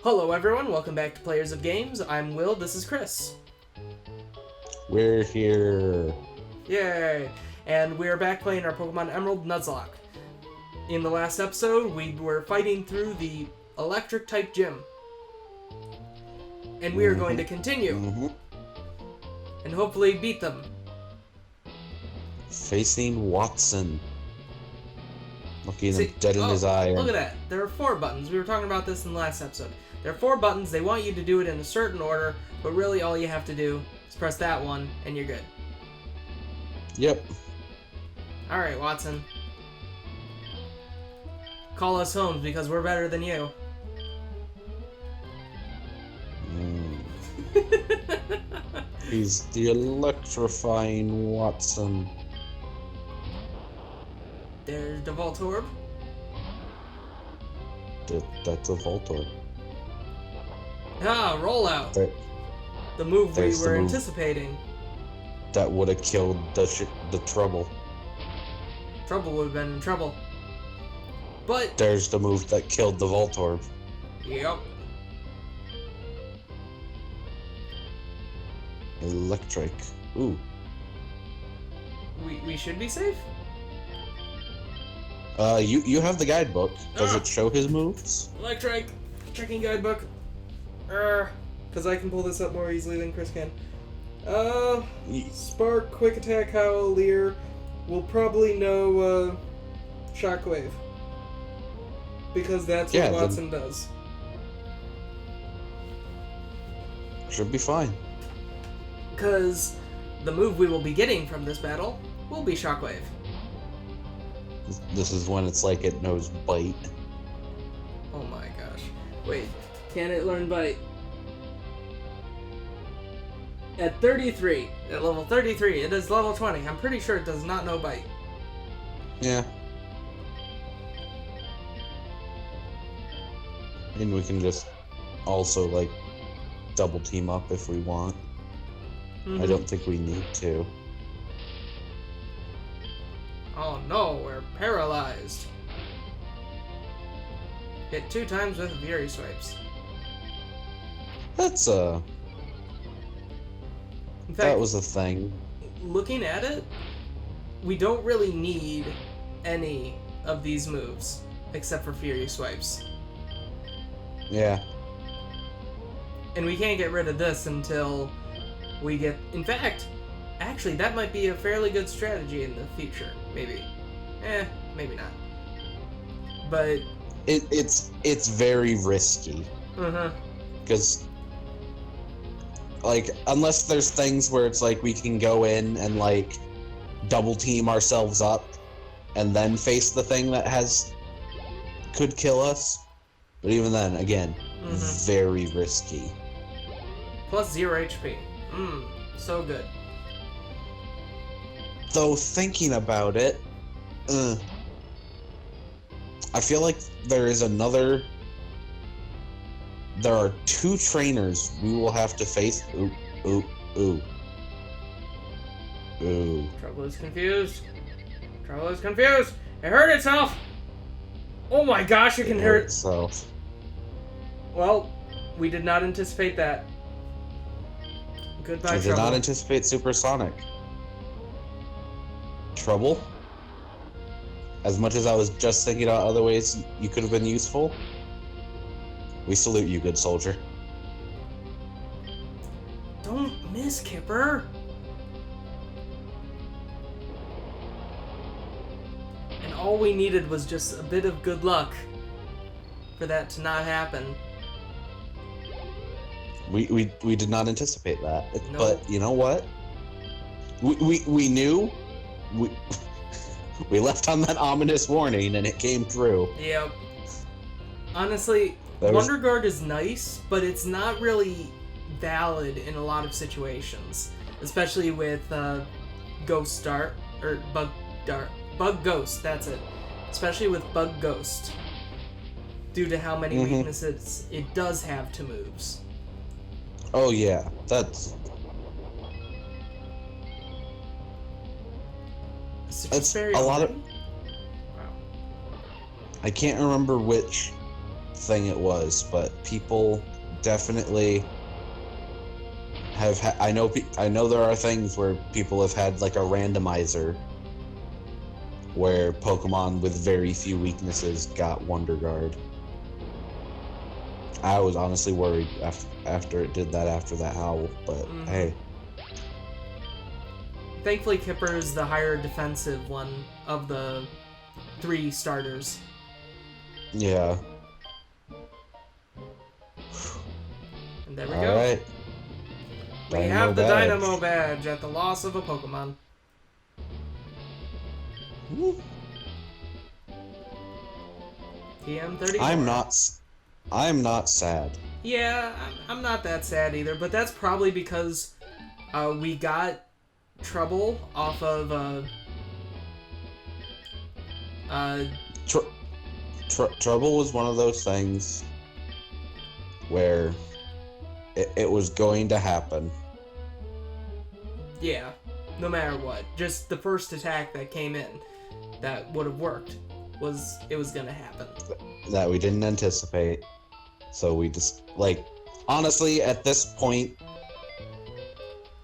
Hello everyone, welcome back to Players of Games. I'm Will, this is Chris. We're here. Yay! And we're back playing our Pokemon Emerald Nuzlocke. In the last episode, we were fighting through the Electric-type gym. And we are going to continue. And hopefully beat them. Facing Watson. Looking him dead in his eye. Look at that. There are 4 buttons. We were talking about this in the last episode. There are 4 buttons. They want you to do it in a certain order, but really all you have to do is press that one, and you're good. Yep. Alright, Watson. Call us Holmes because we're better than you. He's the electrifying Watson. There's the Voltorb. That's a Voltorb. Ah, rollout. The move we were anticipating. That would have killed the Trouble. Trouble would have been in trouble. But there's the move that killed the Voltorb. Yep. Electric. Ooh. We should be safe? You have the guidebook. Does it show his moves? Electric. Checking guidebook. Because I can pull this up more easily than Chris can. Spark, Quick Attack, Howl, Leer. We'll probably know, Shockwave. Because that's what Watson does. Should be fine. Because the move we will be getting from this battle will be Shockwave. This is when it's like it knows Bite. Oh my gosh. Wait, can it learn Bite? At 33, at level 33, it is level 20. I'm pretty sure it does not know Bite. Yeah. And we can just also, like, double team up if we want. I don't think we need to. Oh no, we're paralyzed. Hit 2 times with Fury Swipes. That's In fact, that was a thing. Looking at it, we don't really need any of these moves except for Fury Swipes. Yeah. And we can't get rid of this until we get... In fact, actually, that might be a fairly good strategy in the future. Maybe. Maybe not. But... It's very risky. Because... like, unless there's things where it's like we can go in and, like, double team ourselves up and then face the thing that could kill us. But even then, again, very risky. Plus 0 HP. So good. Though, thinking about it, I feel like there are 2 trainers we will have to face. Ooh. Trouble is confused. Trouble is confused. It hurt itself. Oh my gosh, it can hurt itself. Well, we did not anticipate that. Goodbye, Trouble. I did not anticipate Supersonic. Trouble? As much as I was just thinking about other ways you could have been useful, we salute you, good soldier. Don't miss, Kipper. And all we needed was just a bit of good luck for that to not happen. We did not anticipate that. Nope. But you know what? We knew. We left on that ominous warning and it came true. Yep. Honestly, Wonder Guard is nice, but it's not really valid in a lot of situations. Especially with Ghost Start, or Bug Ghost, that's it. Especially with Bug Ghost. Due to how many weaknesses it does have to moves. Oh yeah, that's a lot of... Wow. I can't remember which thing it was, but people definitely have. I know there are things where people have had like a randomizer where Pokemon with very few weaknesses got Wonder Guard. I was honestly worried after it did that after that howl, but hey. Thankfully, Kipper is the higher defensive one of the 3 starters. Yeah. And there we go. Alright. We have the Dynamo badge at the loss of a Pokemon. TM34. I'm not sad. Yeah, I'm not that sad either, but that's probably because we got Trouble off of Trouble was one of those things where it was going to happen. Yeah, no matter what. Just the first attack that came in that would have worked was gonna happen. That we didn't anticipate. So we just, like, honestly, at this point,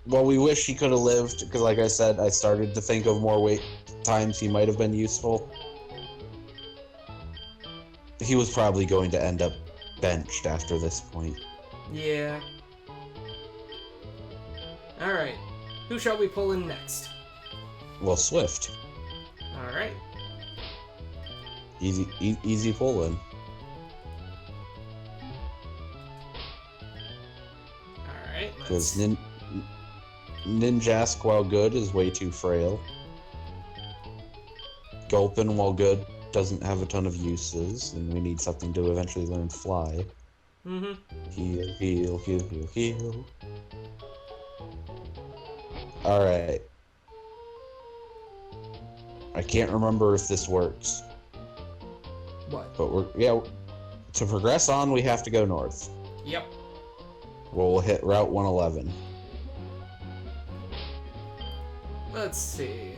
well, we wish he could have lived, because like I said, I started to think of more times he might have been useful. He was probably going to end up benched after this point. Yeah. Alright. Who shall we pull in next? Well, Swift. Alright. Easy pull in. Alright, because Ninjask, while good, is way too frail. Gulpin, while good, doesn't have a ton of uses, and we need something to eventually learn Fly. Heal, heal, heal, heal, heal. Alright. I can't remember if this works. What? But to progress on, we have to go north. Yep. We'll hit Route 111. Let's see.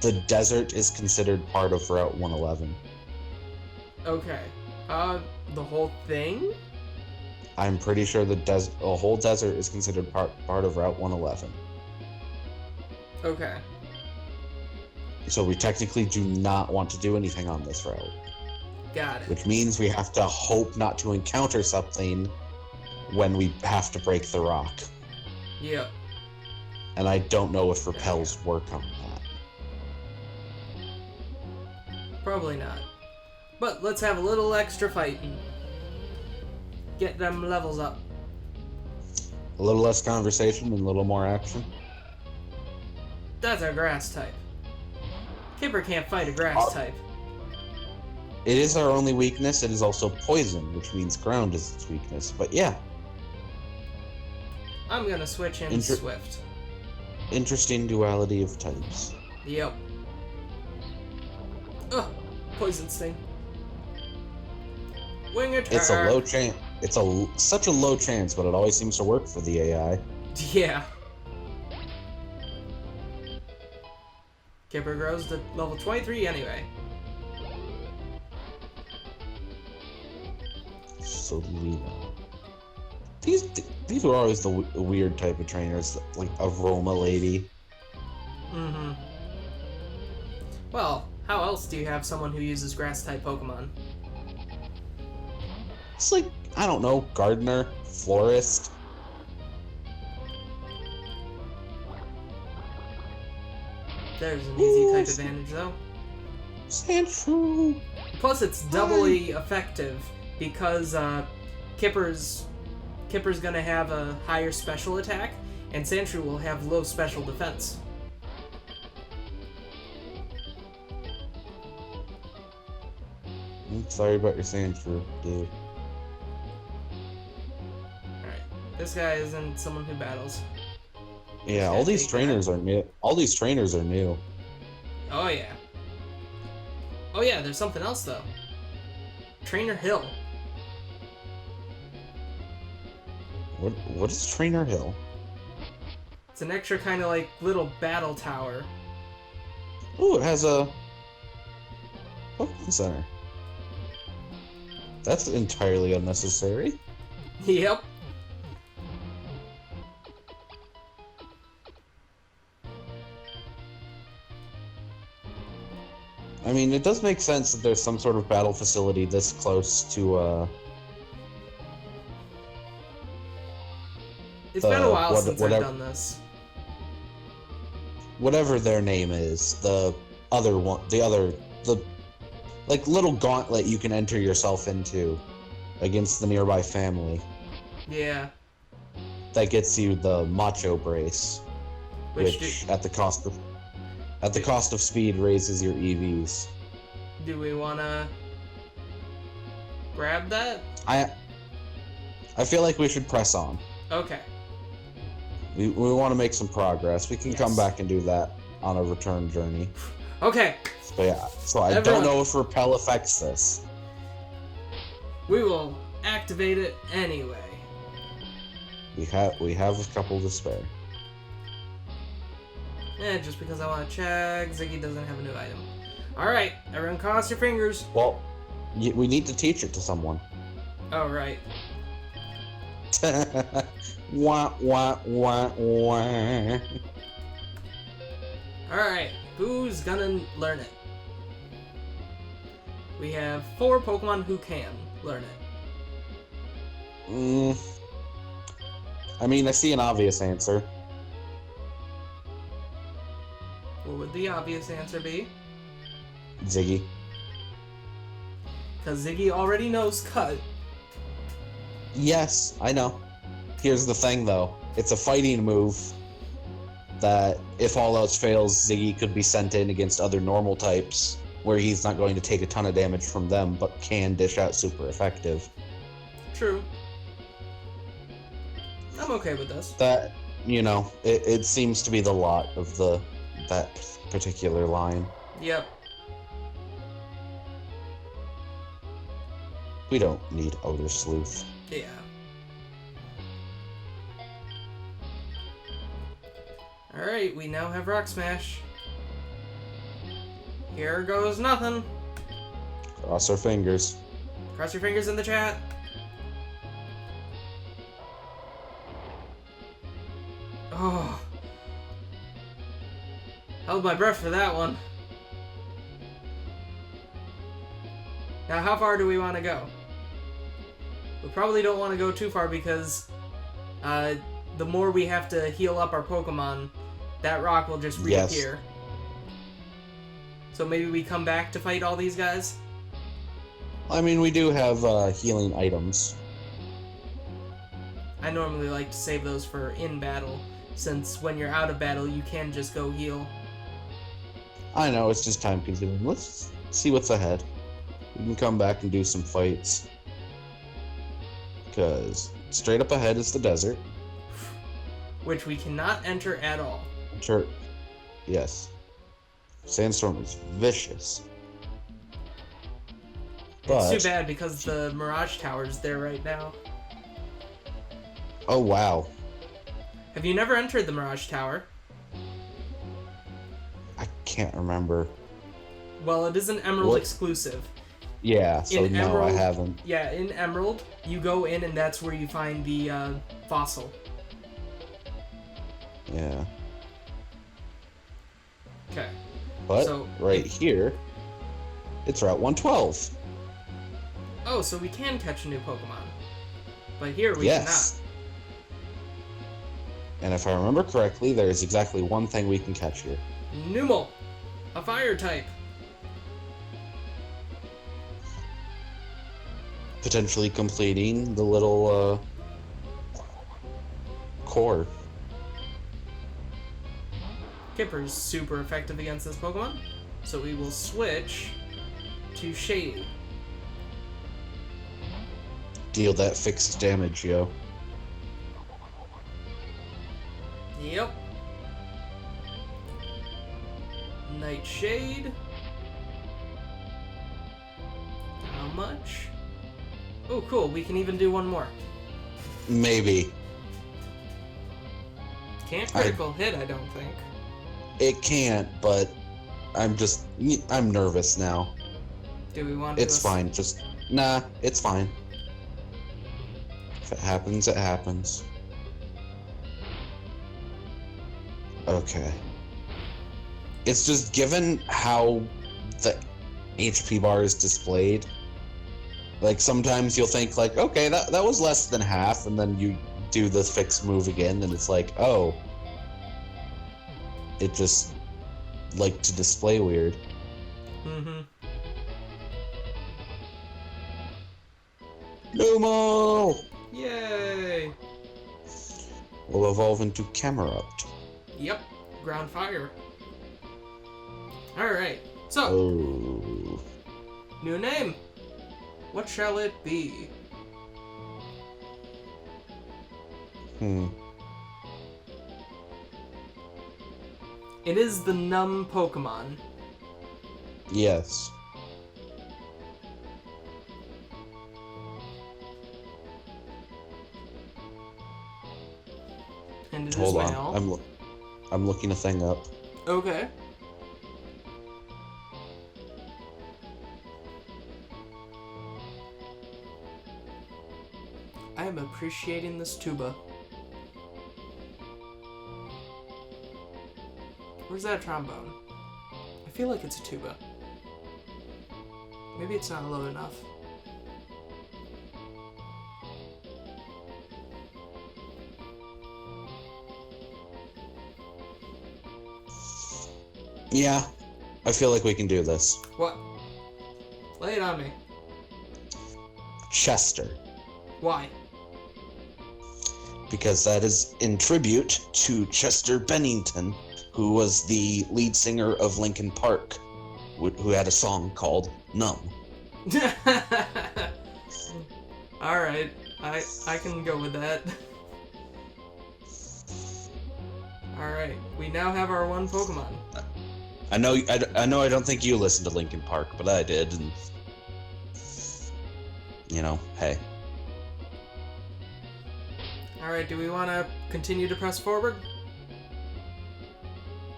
The desert is considered part of Route 111. Okay. The whole thing? I'm pretty sure the whole desert is considered part of Route 111. Okay. So we technically do not want to do anything on this route. Got it. Which means we have to hope not to encounter something when we have to break the rock. Yep. And I don't know if repels work on that. Probably not. But let's have a little extra fighting. Get them levels up. A little less conversation and a little more action. That's a grass type. Kipper can't fight a grass type. It is our only weakness. It is also poison, which means ground is its weakness. But yeah. I'm gonna switch in Swift. Interesting duality of types. Yep. Ugh. Poison Sting. Wing attack. It's a low chance. It's such a low chance, but it always seems to work for the AI. Yeah. Kipper grows to level 23 anyway. Selena. These were always the weird type of trainers, like a Roma lady. Mm-hmm. Well, how else do you have someone who uses grass-type Pokemon? It's like, I don't know, gardener, florist. There's an easy type advantage, though. Sandshrew. Plus, it's doubly effective because Kipper's gonna have a higher special attack, and Sandshrew will have low special defense. I'm sorry about your Sandshrew, dude. Alright, this guy isn't someone who battles. Yeah, all these trainers are new. All these trainers are new. Oh yeah. Oh yeah, there's something else though. Trainer Hill. What is Trainer Hill? It's an extra kind of like little battle tower. Oh, it has a Pokemon Center. That's entirely unnecessary. Yep. I mean, it does make sense that there's some sort of battle facility this close to, It's been a while since I've done this. Whatever their name is, the like little gauntlet you can enter yourself into against the nearby family. Yeah. That gets you the macho brace, which at the cost of speed raises your EVs. Do we wanna grab that? I feel like we should press on. Okay. We want to make some progress. We can come back and do that on a return journey. Okay. But yeah, so I don't know if repel affects this. We will activate it anyway. We have a couple to spare. Just because I want to check, Ziggy doesn't have a new item. Alright, everyone cross your fingers. Well, we need to teach it to someone. Oh, right. Wah, wah, wah, wah. Alright, who's gonna learn it? We have 4 Pokemon who can learn it. I mean, I see an obvious answer. What would the obvious answer be? Ziggy. Because Ziggy already knows Cut. Yes, I know. Here's the thing, though. It's a fighting move that, if all else fails, Ziggy could be sent in against other normal types, where he's not going to take a ton of damage from them, but can dish out super effective. True. I'm okay with this. That, it seems to be the lot of that particular line. Yep. We don't need Odor Sleuth. Yeah. Alright, we now have Rock Smash. Here goes nothing. Cross our fingers. Cross your fingers in the chat. Oh. Held my breath for that one. Now, how far do we want to go? We probably don't want to go too far because the more we have to heal up our Pokemon, that rock will just reappear. Yes. So maybe we come back to fight all these guys? I mean, we do have healing items. I normally like to save those for in battle, since when you're out of battle, you can just go heal. I know, it's just time consuming. Let's see what's ahead. We can come back and do some fights. Because straight up ahead is the desert. Which we cannot enter at all. Sure. Yes. Sandstorm is vicious. But it's too bad because the Mirage Tower's there right now. Oh, wow. Have you never entered the Mirage Tower? I can't remember. Well, it is an Emerald exclusive. Yeah, so in no, Emerald, I haven't. Yeah, in Emerald, you go in and that's where you find the fossil. Yeah. Okay. But so, here, it's Route 112. Oh, so we can catch a new Pokemon. But here we cannot. And if I remember correctly, there's exactly one thing we can catch here. Numel, a fire type. Potentially completing the little core. Kipper's super effective against this Pokemon, so we will switch to Shady. Deal that fixed damage, yo. Yep. Nightshade. How much? Oh, cool. We can even do one more. Maybe. Can't critical hit, I don't think. It can't, but I'm nervous now. Do we want It's fine, just Nah, it's fine. If it happens, it happens. Okay. It's just given how the HP bar is displayed. Like, sometimes you'll think, like, okay, that was less than half, and then you do the fixed move again, and it's like, oh. It just, like, to display weird. Mm-hmm. Lumo! Yay! Will evolve into Camerupt. Yep. Ground fire. Alright. So. Oh. New name. What shall it be? It is the Numb Pokemon. Yes. And it Hold is on. male. I'm looking a thing up. Okay. I am appreciating this tuba. Where's that trombone? I feel like it's a tuba. Maybe it's not low enough. Yeah, I feel like we can do this. What? Lay it on me. Chester. Why? Because that is in tribute to Chester Bennington, who was the lead singer of Linkin Park, who had a song called Numb. Alright, I can go with that. Alright, we now have our one Pokemon. I know I don't think you listened to Linkin Park, but I did, and you know, hey. Alright, do we want to continue to press forward?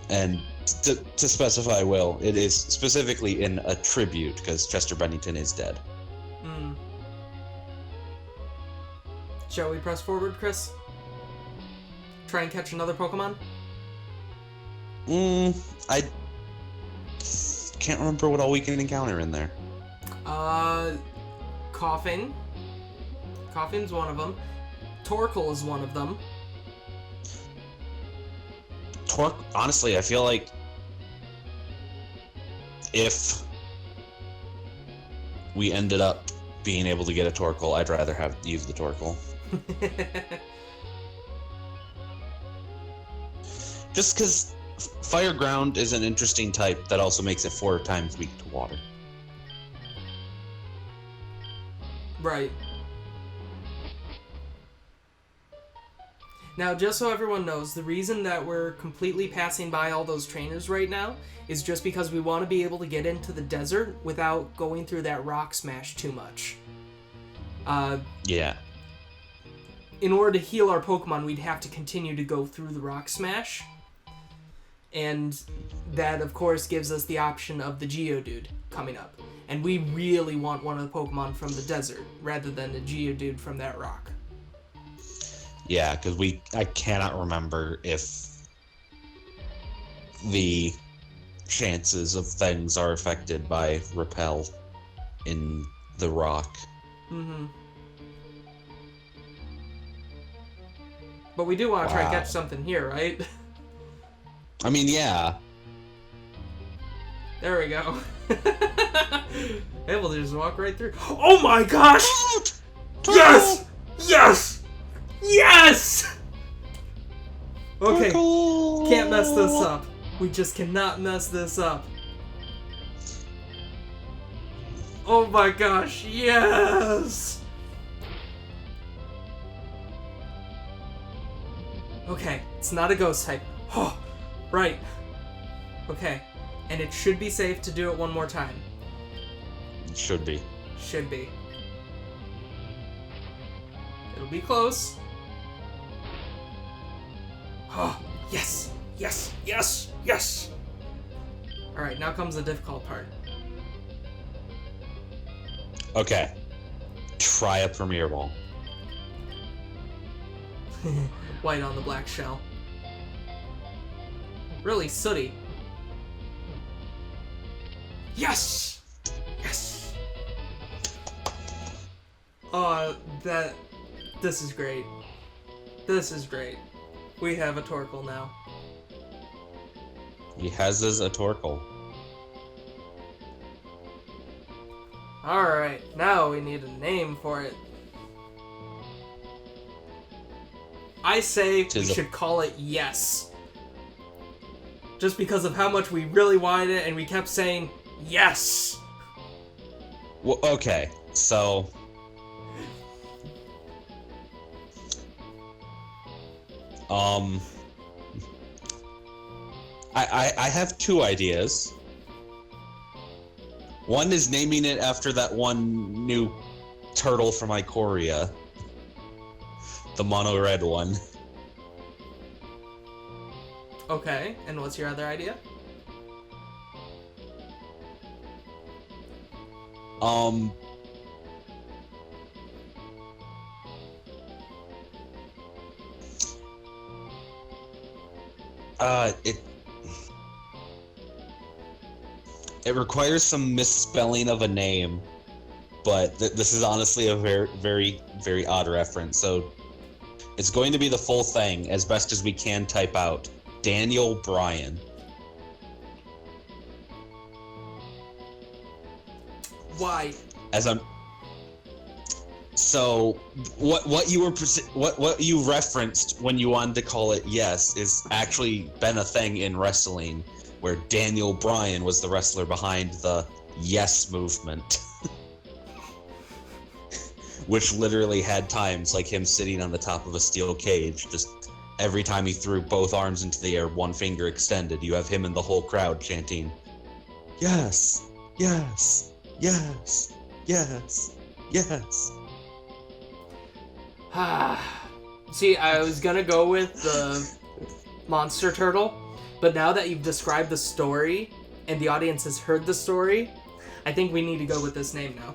And to specify, Will, it is specifically in a tribute, because Chester Bennington is dead. Shall we press forward, Chris? Try and catch another Pokemon? I can't remember what all we can encounter in there. Coughing. Coughing's one of them. Torkoal is one of them. Honestly, I feel like if we ended up being able to get a Torkoal, I'd rather use the Torkoal. Just because Fire Ground is an interesting type that also makes it 4 times weak to water. Right. Now, just so everyone knows, the reason that we're completely passing by all those trainers right now is just because we want to be able to get into the desert without going through that rock smash too much. Yeah. In order to heal our Pokemon, we'd have to continue to go through the rock smash. And that, of course, gives us the option of the Geodude coming up. And we really want one of the Pokemon from the desert, rather than a Geodude from that rock. Yeah, because I cannot remember if the chances of things are affected by repel in the rock. Mm-hmm. But we do want to try and catch something here, right? I mean, yeah. There we go. Able to just walk right through. Oh my gosh! Yes! Yes! Yes! Okay, can't mess this up. We just cannot mess this up. Oh my gosh, yes! Okay, it's not a ghost type. Oh, right. Okay, and it should be safe to do it one more time. It should be. Should be. It'll be close. Oh, yes! Yes! Yes! Yes! Alright, now comes the difficult part. Okay. Try a Premier Ball. White on the black shell. Really sooty. Yes! Yes! Oh, this is great. This is great. We have a Torkoal now. He has a Torkoal. Alright, now we need a name for it. I say we should call it Yes. Just because of how much we really wanted it and we kept saying yes. Well, okay, so I have two ideas. One is naming it after that one new turtle from Ikoria. The mono red one. Okay, and what's your other idea? It requires some misspelling of a name, but this is honestly a very, very, very odd reference. So it's going to be the full thing as best as we can type out. Daniel Bryan. Why? So what you referenced when you wanted to call it Yes is actually been a thing in wrestling, where Daniel Bryan was the wrestler behind the Yes movement. Which literally had times like him sitting on the top of a steel cage, just every time he threw both arms into the air, one finger extended, you have him and the whole crowd chanting, "Yes, yes, yes, yes, yes." See, I was gonna go with the monster turtle, but now that you've described the story and the audience has heard the story, I think we need to go with this name now.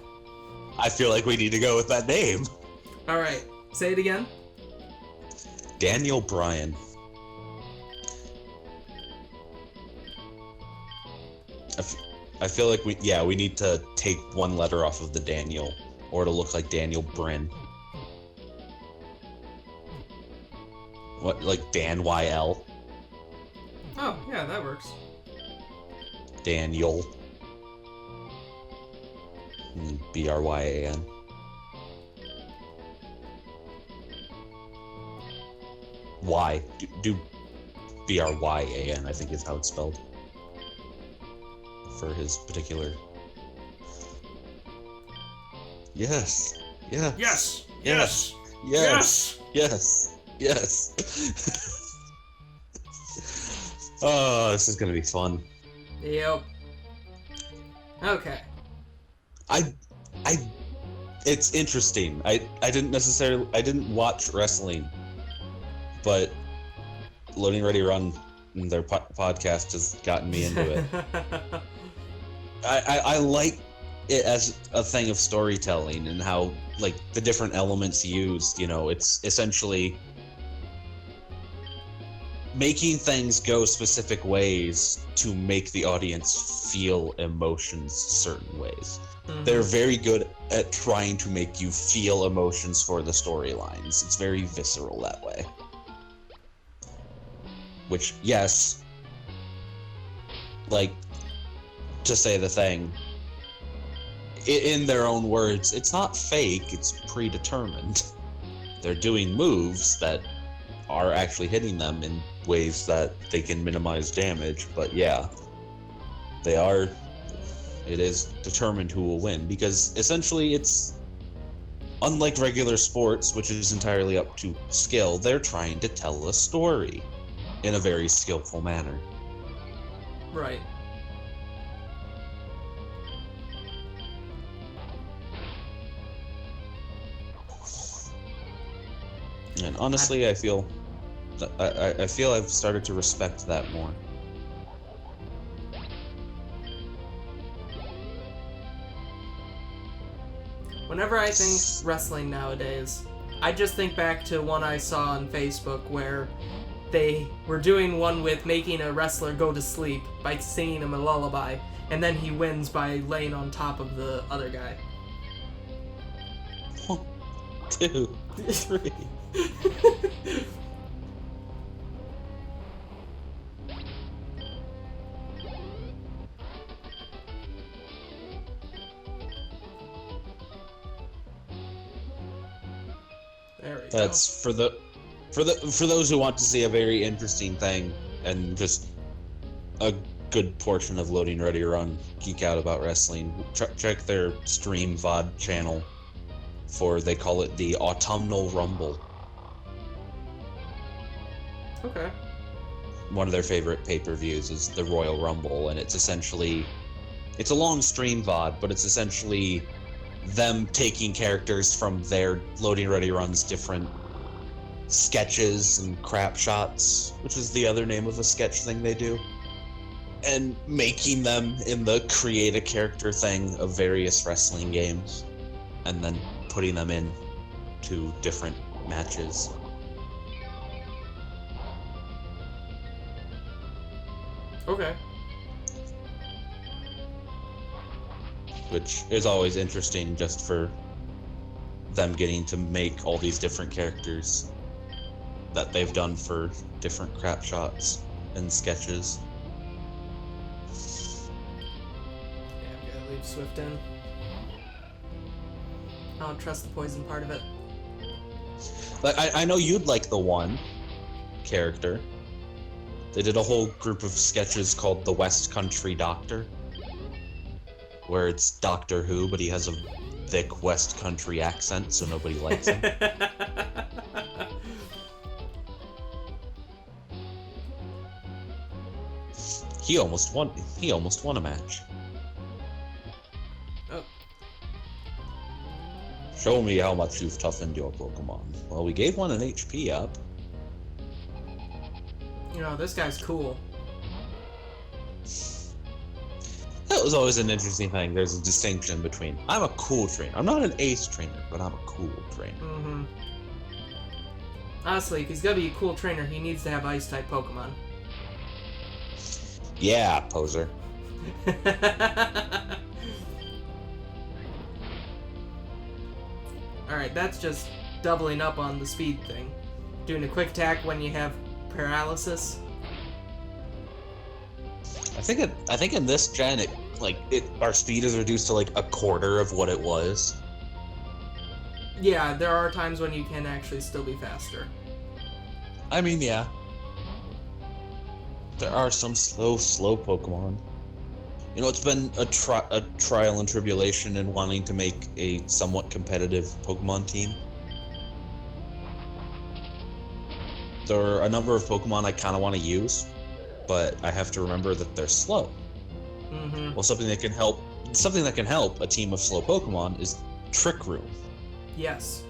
I feel like we need to go with that name. Alright, say it again. Daniel Bryan. I feel like we need to take one letter off of the Daniel, or it'll look like Daniel Bryn. What, like Dan YL? Oh, yeah, that works. Daniel. Bryan. Y. Do Bryan, I think is how it's spelled. For his particular. Yes. Yes. Yes. Yes. Yes. Yes. Yes. Oh, this is gonna be fun. Yep. Okay. It's interesting. I didn't watch wrestling, but Loading Ready Run, their podcast, has gotten me into it. I like it as a thing of storytelling and how, like, the different elements used, you know, it's essentially making things go specific ways to make the audience feel emotions certain ways. Mm-hmm. They're very good at trying to make you feel emotions for the storylines. It's very visceral that way. Which, yes, like, to say the thing, in their own words, it's not fake, it's predetermined. They're doing moves that are actually hitting them in ways that they can minimize damage, but yeah, it is determined who will win, because essentially it's, unlike regular sports, which is entirely up to skill, they're trying to tell a story in a very skillful manner. Right. And honestly, I feel I've started to respect that more. Whenever I think wrestling nowadays, I just think back to one I saw on Facebook where they were doing one with making a wrestler go to sleep by singing him a lullaby, and then he wins by laying on top of the other guy. 1, 2, 3. There we go. That's for those who want to see a very interesting thing and just a good portion of Loading Ready Run geek out about wrestling. Check their stream VOD channel for, they call it the Autumnal Rumble. Okay. One of their favorite pay-per-views is the Royal Rumble, and it's essentially, it's a long stream VOD, but it's essentially them taking characters from their Loading Ready Run's different sketches and crap shots, which is the other name of a sketch thing they do, and making them in the create a character thing of various wrestling games, and then putting them in to different matches. Okay. Which is always interesting, just for them getting to make all these different characters that they've done for different crap shots and sketches. Yeah, I'm gonna leave Swift in. I don't trust the poison part of it. Like, I know you'd like the one character. They did a whole group of sketches called the West Country Doctor, where it's Doctor Who, but he has a thick West Country accent, so nobody likes him. He almost won a match. Oh. Show me how much you've toughened your Pokemon. Well, we gave one an HP up. You know, this guy's cool. That was always an interesting thing. There's a distinction between, I'm a cool trainer. I'm not an ace trainer, but I'm a cool trainer. Mm-hmm. Honestly, if he's gonna be a cool trainer, he needs to have Ice-type Pokemon. Yeah, poser. Alright, that's just doubling up on the speed thing. Doing a quick attack when you have paralysis. I think in this gen, our speed is reduced to like a quarter of what it was. Yeah, there are times when you can actually still be faster. I mean, yeah. There are some slow Pokemon. You know, it's been a trial and tribulation in wanting to make a somewhat competitive Pokemon team. There are a number of Pokemon I kind of want to use, but I have to remember that they're slow. Mm-hmm. Well, something that can help a team of slow Pokemon is Trick Room. Yes.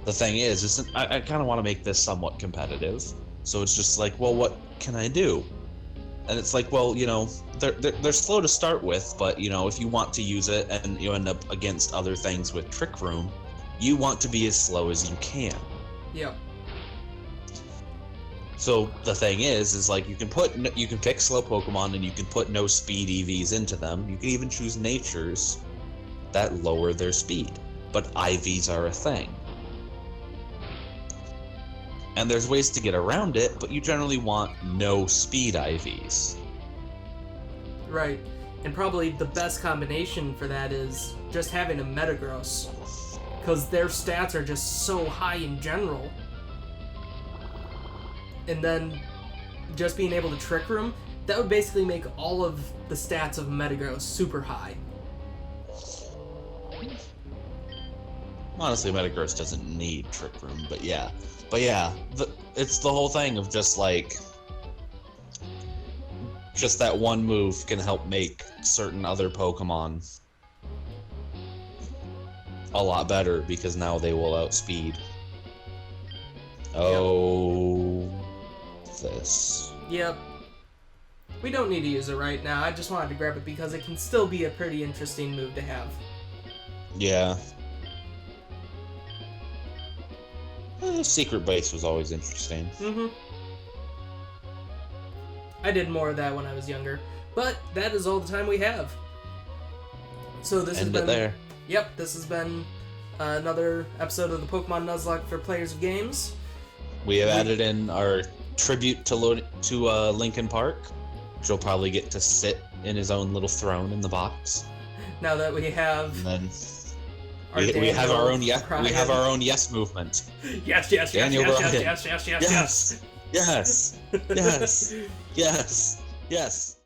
The thing is I kind of want to make this somewhat competitive, so it's just like, well, what can I do? And it's like, well, you know, they're slow to start with, but you know, if you want to use it and you end up against other things with Trick Room, you want to be as slow as you can. Yep. So the thing is like you can pick slow Pokemon and you can put no speed EVs into them. You can even choose natures that lower their speed, but IVs are a thing. And there's ways to get around it, but you generally want no speed IVs. Right. And probably the best combination for that is just having a Metagross, because their stats are just so high in general. And then just being able to Trick Room, that would basically make all of the stats of Metagross super high. Honestly, Metagross doesn't need Trick Room, but yeah. It's the whole thing of just like, just that one move can help make certain other Pokemon a lot better, because now they will outspeed. Oh, this. Yep. We don't need to use it right now. I just wanted to grab it because it can still be a pretty interesting move to have. Yeah. Secret base was always interesting. Mm-hmm. I did more of that when I was younger. But that is all the time we have. So this has been... there. Yep, this has been another episode of the Pokemon Nuzlocke for Players of Games. We have added in our tribute to Linkin Park, which will probably get to sit in his own little throne in the box. Now that we have... And then we have our own we have our own yes movement. Yes, Daniel yes, Bryan. yes. Yes. Yes. Yes. Yes. Yes.